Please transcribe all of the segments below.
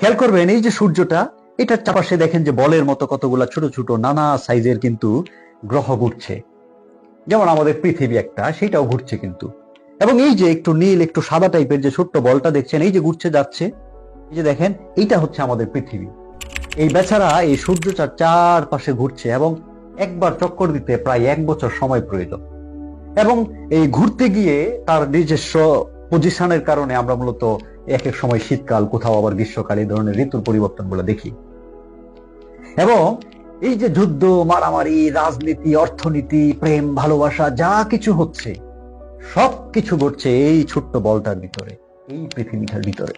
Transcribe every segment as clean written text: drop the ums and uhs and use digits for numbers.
খেয়াল করবেন এই যে সূর্যটা, এটার চারপাশে দেখেন যে বলের মতো কতগুলা ছোট ছোট নানা সাইজের কিন্তু গ্রহ ঘুরছে। যেমন আমাদের পৃথিবী একটা, সেটাও ঘুরছে কিন্তু। এবং এই যে একটু নীল একটু সাদা টাইপের যে ছোট্ট বলটা দেখছেন, এই যে ঘুরছে যাচ্ছে, এই যে দেখেন, এইটা হচ্ছে আমাদের পৃথিবী। এই বেচারা এই সূর্যটার চারপাশে ঘুরছে এবং একবার চক্কর দিতে প্রায় 1 বছর সময় প্রয়োজন। এবং এই ঘুরতে গিয়ে তার নিজস্ব পজিশনের কারণে আমরা মূলত এক এক সময় শীতকাল, কোথাও আবার গ্রীষ্মকাল, এই ধরনের ঋতুর পরিবর্তন গুলো দেখি। এবং এই যে যুদ্ধ, মারামারি, রাজনীতি, অর্থনীতি, প্রেম, ভালোবাসা যা কিছু হচ্ছে, সবকিছু ঘটছে এই ছোট্ট বলটার ভিতরে, এই পৃথিবীটার ভিতরে।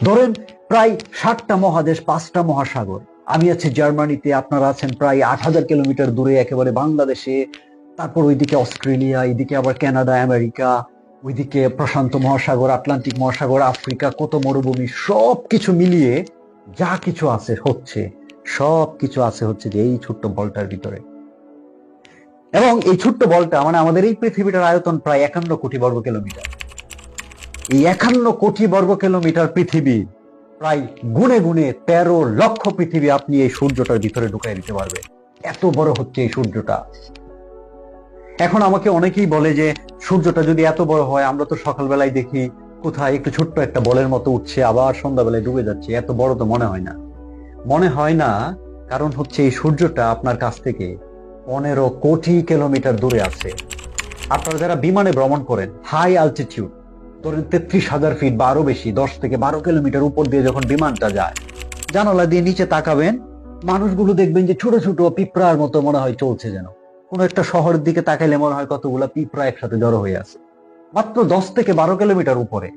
ধরেন প্রায় 60টা মহাদেশ, 5টা মহাসাগর। আমি আছি জার্মানিতে, আপনারা আছেন প্রায় 8,000 কিলোমিটার দূরে একেবারে বাংলাদেশে। তারপর ওইদিকে অস্ট্রেলিয়া, এইদিকে আবার কানাডা, আমেরিকা, ওইদিকে প্রশান্ত মহাসাগর, আটলান্টিক মহাসাগর, আফ্রিকা, কত মরুভূমি, সবকিছু মিলিয়ে যা কিছু আছে হচ্ছে, সবকিছু আছে হচ্ছে যে এই ছোট্ট বলটার ভিতরে। এবং এই ছোট্ট বলটা মানে আমাদের এই পৃথিবীটার আয়তন প্রায় 51 কোটি বর্গ কিলোমিটার। এই 51 কোটি বর্গ কিলোমিটার পৃথিবী, প্রায় গুনে গুনে 13 লক্ষ পৃথিবী আপনি এই সূর্যটার ভিতরে ঢুকাই দিতে পারবে। এত বড় হচ্ছে এই সূর্যটা। এখন আমাকে অনেকেই বলে যে সূর্যটা যদি এত বড় হয়, আমরা তো সকালবেলায় দেখি কোথায় একটু ছোট্ট একটা বলের মতো উঠছে, আবার সন্ধ্যাবেলায় ডুবে যাচ্ছে, এত বড় তো মনে হয় না। মনে হয় না, কারণ হচ্ছে এই সূর্যটা আপনার কাছ থেকে 15 কোটি কিলোমিটার দূরে আছে। আপনারা যারা বিমানে ভ্রমণ করেন, হাই অ্যালটিটিউড, ধরেন 33,000 ফিট বা আরো বেশি, 10 থেকে 12 কিলোমিটার উপর দিয়ে যখন বিমানটা যায়, জানালা দিয়ে নিচে তাকাবেন, মানুষগুলো দেখবেন যে ছোট ছোট পিঁপড়ার মতো মনে হয় চলছে, যেন কোন একটা শহরের দিকে তাকাইলে মনে হয় কতগুলা পিঁপড়া একসাথে জড়ো হয়ে আছে, মাত্র 10 থেকে 12 কিলোমিটার উপরে।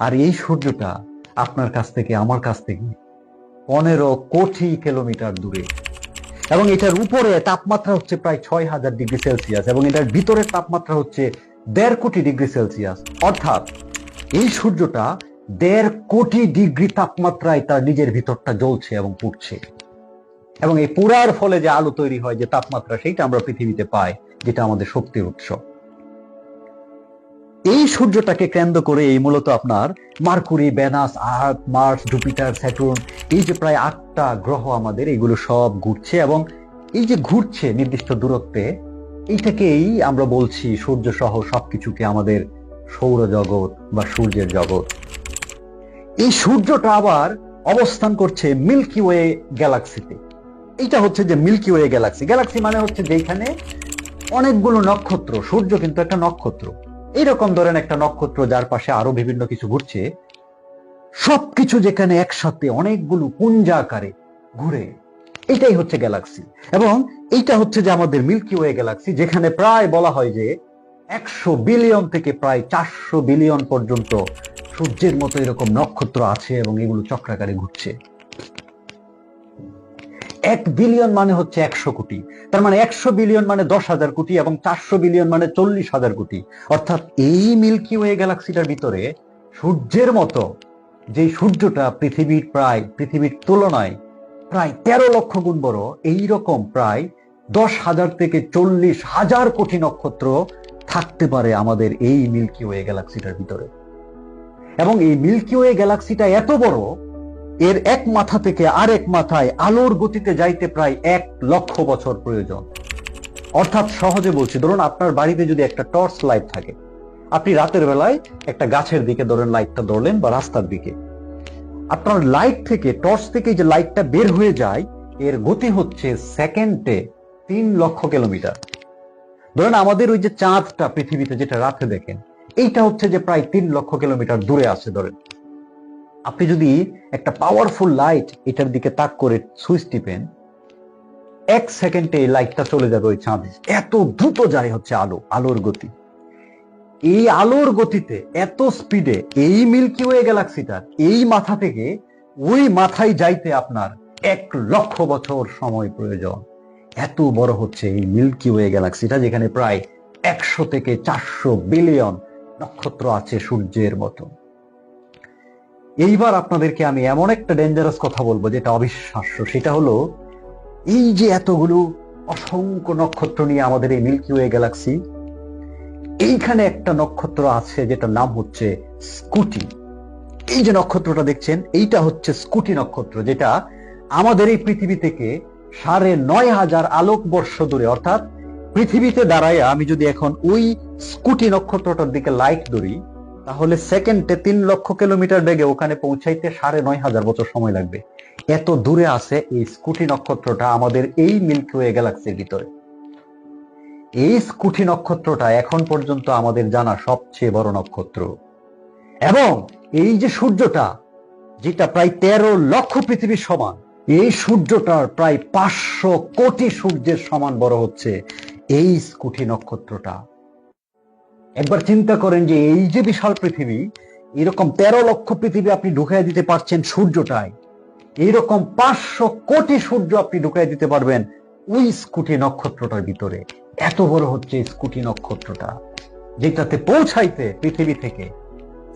আর এই সূর্যটা আপনার কাছ থেকে, আমার কাছ থেকে 15 কোটি কিলোমিটার দূরে। এবং এটার উপরে তাপমাত্রা হচ্ছে প্রায় 6,000 ডিগ্রি সেলসিয়াস, এবং এটার ভিতরের তাপমাত্রা হচ্ছে 1.5 কোটি ডিগ্রি সেলসিয়াস। অর্থাৎ এই সূর্যটা 1.5 কোটি ডিগ্রি তাপমাত্রায় তার নিজের ভিতরটা জ্বলছে এবং পুড়ছে। এবং এই পুরার ফলে যে আলো তৈরি হয়, যে তাপমাত্রা, সেইটা আমরা পৃথিবীতে পাই, যেটা আমাদের শক্তির উৎস। এই সূর্যটাকে কেন্দ্র করে এই মূলত আপনার মার্কুরি, ভেনাস, আর্থ, মার্স, জুপিটার, স্যাটার্ন, এই যে প্রায় 8টা গ্রহ আমাদের, এগুলো সব ঘুরছে। এবং এই যে ঘুরছে নির্দিষ্ট দূরত্বে, এইটাকেই আমরা বলছি সূর্য সহ সবকিছুকে আমাদের সৌরজগৎ বা সূর্যের জগৎ। এই সূর্যটা আবার অবস্থান করছে মিল্কি ওয়ে গ্যালাক্সিতে। এইটা হচ্ছে যে মিল্কি ওয়ে গ্যালাক্সি। গ্যালাক্সি মানে হচ্ছে যেখানে অনেকগুলো নক্ষত্র, সূর্য কিন্তু একটা নক্ষত্র, এইরকম ধরেন একটা নক্ষত্র যার পাশে আরো বিভিন্ন কিছু ঘুরছে, সবকিছু যেখানে একসাথে অনেকগুলো পুঞ্জাকারে ঘুরে, এটাই হচ্ছে গ্যালাক্সি। এবং এইটা হচ্ছে যে আমাদের মিল্কি ওয়ে গ্যালাক্সি, যেখানে প্রায় বলা হয় যে 100 বিলিয়ন থেকে প্রায় 400 বিলিয়ন পর্যন্ত সূর্যের মতো এরকম নক্ষত্র আছে, এবং এগুলো চক্রাকারে ঘুরছে। 1 বিলিয়ন মানে হচ্ছে 100 কোটি, তার মানে 100 বিলিয়ন মানে 10,000 কোটি, এবং 400 বিলিয়ন মানে 40,000 কোটি। অর্থাৎ এই মিল্কি ওয়ে গ্যালাক্সিটার ভিতরে সূর্যের মতো, যে সূর্যটা পৃথিবীর তুলনায় প্রায় 13 লক্ষ গুণ বড়, এইরকম প্রায় 10,000 থেকে 40,000 কোটি নক্ষত্র থাকতে পারে আমাদের এই মিল্কি ওয়ে গ্যালাক্সিটার ভিতরে। এবং এই মিল্কি ওয়ে গ্যালাক্সিটা এত বড়, এর এক মাথা থেকে আরেক মাথায় আলোর গতিতে যাইতে প্রায় 1 লক্ষ বছর প্রয়োজন। অর্থাৎ সহজে বলছি, ধরুন আপনার বাড়িতে যদি একটা টর্চ লাইট থাকে, আপনি রাতের বেলায় একটা গাছের দিকে ধরেন লাইটটা ধরলেন, বা রাস্তার দিকে, আপনার লাইট থেকে, টর্চ থেকে যে লাইটটা বের হয়ে যায়, এর গতি হচ্ছে সেকেন্ডে 3 লক্ষ কিলোমিটার। ধরেন আমাদের ওই যে চাঁদটা পৃথিবীতে যেটা রাতে দেখেন, এইটা হচ্ছে যে প্রায় 3 লক্ষ কিলোমিটার দূরে আছে। ধরেন আপনি যদি একটা পাওয়ারফুল লাইট এটার দিকে তাক করে সুইচ টিপেন, 1 সেকেন্ডে এই লাইটটা চলে যাবে ওই চাঁদে। এত দ্রুত যায় হচ্ছে আলোর গতি। এই আলোর গতিতে, এত স্পিডে এই মিল্কি ওয়ে গ্যালাক্সিটার এই মাথা থেকে ওই মাথায় যাইতে আপনার 1 লক্ষ বছর সময় প্রয়োজন। এত বড় হচ্ছে এই মিল্কি ওয়ে গ্যালাক্সিটা, যেখানে প্রায় 100 থেকে 400 বিলিয়ন নক্ষত্র আছে সূর্যের মতো। এইবার আপনাদেরকে আমি এমন একটা ডেঞ্জারাস কথা বলবো যেটা অবিশ্বাস্য। সেটা হলো, এই যে এতগুলো অসংখ্য নক্ষত্র নিয়ে আমাদের এই মিল্কি ওয়ে গ্যালাক্সি, এইখানে একটা নক্ষত্র আছে যেটার নাম হচ্ছে স্কুটি। এই যে নক্ষত্রটা দেখছেন, এইটা হচ্ছে স্কুটি নক্ষত্র, যেটা আমাদের এই পৃথিবী থেকে ৯,৫০০ আলোকবর্ষ দূরে। অর্থাৎ পৃথিবীতে দাঁড়ায় আমি যদি এখন ওই স্কুটি নক্ষত্রটার দিকে লাইট ধরি, তাহলে সেকেন্ডে ৩,০০,০০০ কিলোমিটার বেগে ওখানে পৌঁছাইতে ৯,৫০০ বছর সময় লাগবে। এত দূরে আছে এই স্কুটি নক্ষত্রটা আমাদের এই মিল্কি ওয়ে গ্যালাক্সির ভিতরে। এই স্কুটি নক্ষত্রটা এখন পর্যন্ত আমাদের জানা সবচেয়ে বড় নক্ষত্র। এবং এই যে সূর্যটা, যেটা প্রায় ১৩ লক্ষ পৃথিবীর সমান, এই সূর্যটার প্রায় ৫০০ কোটি সূর্যের সমান বড় হচ্ছে এই স্কুটি নক্ষত্রটা। একবার চিন্তা করেন যে এই যে বিশাল পৃথিবী, এরকম ১৩ লক্ষ পৃথিবী আপনি ঢুকাই দিতে পারছেন সূর্যটায়, এইরকম ৫০০ কোটি সূর্য আপনি ঢুকাই দিতে পারবেন ওই স্কুটি নক্ষত্রটার ভিতরে। এত বড় হচ্ছে স্কুটি নক্ষত্রটা, যেটাতে পৌঁছাইতে পৃথিবী থেকে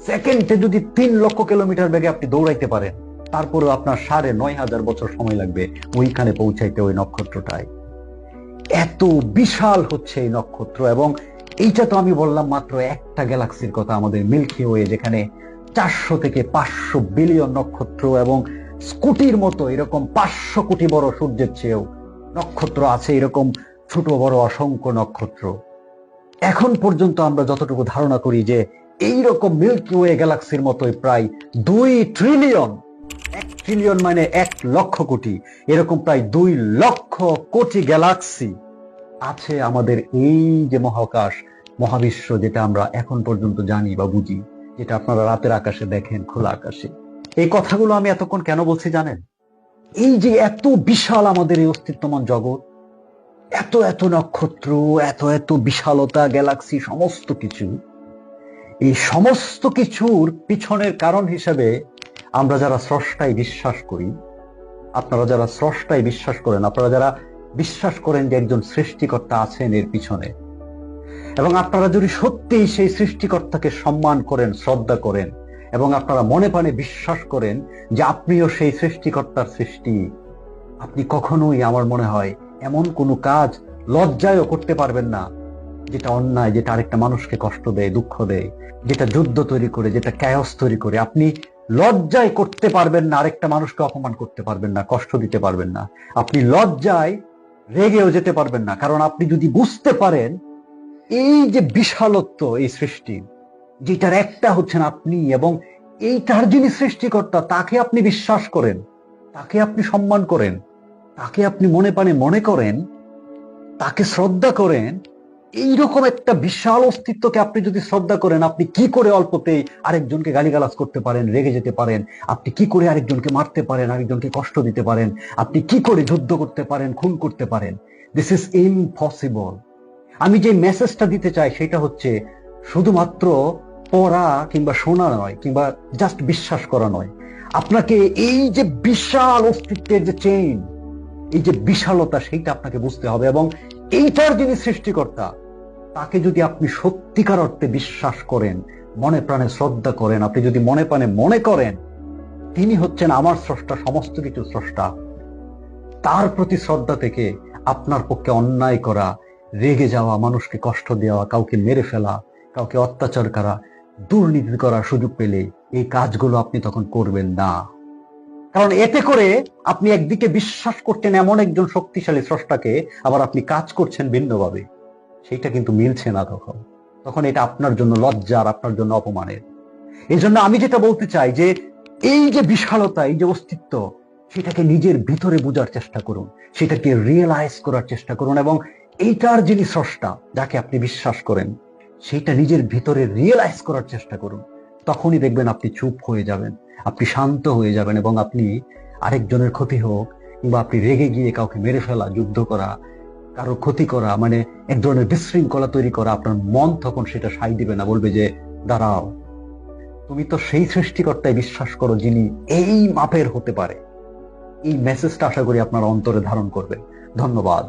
সেকেন্ডে যদি ৩,০০,০০০ কিলোমিটার বেগে আপনি দৌড়াইতে পারেন, তারপরে আপনার ৯,৫০০ বছর সময় লাগবে ওইখানে পৌঁছাইতে, ওই নক্ষত্রটায়। এত বিশাল হচ্ছে এই নক্ষত্র। এবং এইটা তো আমি বললাম মাত্র একটা গ্যালাক্সির কথা, আমাদের মিল্কি ওয়ে, যেখানে ৪০০ থেকে ৫০০ বিলিয়ন নক্ষত্র এবং স্কুটির মতো এরকম ৫০০ কোটি বড় সূর্যের চেয়েও নক্ষত্র আছে, এরকম ছোট বড় অসংখ্য নক্ষত্র। এখন পর্যন্ত আমরা যতটুকু ধারণা করি যে এইরকম মিল্কি ওয়ে গ্যালাক্সির মতোই প্রায় ২ ট্রিলিয়ন, ১ ট্রিলিয়ন মানে ১,০০,০০০ কোটি, এরকম প্রায় ২,০০,০০০ কোটি গ্যালাক্সি আছে আমাদের এই যে মহাকাশ, মহাবিশ্ব, যেটা আমরা এখন পর্যন্ত জানি বা বুঝি, যেটা আপনারা রাতের আকাশে দেখেন, খোলা আকাশে। এই কথাগুলো আমি এতক্ষণ কেন বলছি জানেন? এই যে এত বিশাল আমাদের এই অস্তিত্বমান জগৎ, এত এত নক্ষত্র, এত এত বিশালতা, গ্যালাক্সি, সমস্ত কিছু, এই সমস্ত কিছুর পিছনের কারণ হিসেবে আমরা যারা স্রষ্টায় বিশ্বাস করি, আপনারা যারা স্রষ্টায় বিশ্বাস করেন, আপনারা যারা বিশ্বাস করেন যে একজন সৃষ্টিকর্তা আছেন এর পিছনে, এবং আপনারা যদি সত্যিই সেই সৃষ্টিকর্তাকে সম্মান করেন, শ্রদ্ধা করেন, এবং আপনারা মনে প্রাণে বিশ্বাস করেন যে আপনিও সেই সৃষ্টিকর্তার সৃষ্টি, আপনি কখনোই, আমার মনে হয়, এমন কোনো কাজ লজ্জায়ও করতে পারবেন না যেটা অন্যায়, যেটা আরেকটা মানুষকে কষ্ট দেয়, দুঃখ দেয়, যেটা যুদ্ধ তৈরি করে, যেটা ক্যাওস তৈরি করে। আপনি লজ্জায় করতে পারবেন না, আরেকটা মানুষকে অপমান করতে পারবেন না, কষ্ট দিতে পারবেন না। আপনি লজ্জায় রেগেও যেতে পারবেন না, কারণ আপনি যদি বুঝতে পারেন এই যে বিশালত্ব এই সৃষ্টি, যেটার একটা হচ্ছেন আপনি, এবং এইটার যিনি সৃষ্টিকর্তা, তাকে আপনি বিশ্বাস করেন, তাকে আপনি সম্মান করেন, তাকে আপনি মনে প্রাণে মনে করেন, তাকে শ্রদ্ধা করেন, এইরকম একটা বিশাল অস্তিত্বকে আপনি যদি শ্রদ্ধা করেন, আপনি কি করে অল্পতেই আরেকজনকে গালিগালাজ করতে পারেন, রেগে যেতে পারেন? আপনি কি করে আরেকজনকে মারতে পারেন, আরেকজনকে কষ্ট দিতে পারেন? আপনি কি করে যুদ্ধ করতে পারেন, খুন করতে পারেন? This is impossible. আমি যে মেসেজটা দিতে চাই সেটা হচ্ছে শুধুমাত্র পড়া কিংবা শোনা নয়, কিংবা জাস্ট বিশ্বাস করা নয়। আপনাকে এই যে বিশাল অস্তিত্বের যে চেইন, এই যে বিশালতা, সেইটা আপনাকে বুঝতে হবে। এবং এইটার যিনি সৃষ্টিকর্তা, তাকে যদি আপনি সত্যিকার অর্থে বিশ্বাস করেন, মনে প্রাণে শ্রদ্ধা করেন, আপনি যদি মনে প্রাণে মনে করেন তিনি হচ্ছেন আমার স্রষ্টা, সমস্ত কিছু স্রষ্টা, তার প্রতি শ্রদ্ধা থেকে আপনার পক্ষে অন্যায় করা, রেগে যাওয়া, মানুষকে কষ্ট দেওয়া, কাউকে মেরে ফেলা, কাউকে অত্যাচার করা, দুর্নীতি করার সুযোগ পেলে এই কাজগুলো আপনি তখন করবেন না। কারণ এতে করে আপনি একদিকে বিশ্বাস করছেন এমন একজন শক্তিশালী স্রষ্টাকে, আবার আপনি কাজ করছেন ভিন্নভাবে। সেইটা কিন্তু মিলছে না। তখন এটা আপনার জন্য লজ্জার, আপনার জন্য অপমানের। এই জন্য আমি যেটা বলতে চাই যে এই যে বিশালতা, এই যে অস্তিত্ব, সেটাকে নিজের ভিতরে বোঝার চেষ্টা করুন, সেটাকে রিয়েলাইজ করার চেষ্টা করুন, এবং এইটার যিনি স্রষ্টা, যাকে আপনি বিশ্বাস করেন, সেটা নিজের ভিতরে রিয়েলাইজ করার চেষ্টা করুন। তখনই দেখবেন আপনি চুপ হয়ে যাবেন, আপনি শান্ত হয়ে যাবেন, এবং আপনি আরেকজনের ক্ষতি হোক, কিংবা আপনি রেগে গিয়ে কাউকে মেরে ফেলা, যুদ্ধ করা, কারো ক্ষতি করা, মানে এক ধরনের বিশৃঙ্খলা তৈরি করা, আপনার মন তখন সেটা সাই দিবে না, বলবে যে দাঁড়াও, তুমি তো সেই সৃষ্টিকর্তায় বিশ্বাস করো যিনি এই মাপের হতে পারে। এই মেসেজটা আশা করি আপনার অন্তরে ধারণ করবে। ধন্যবাদ।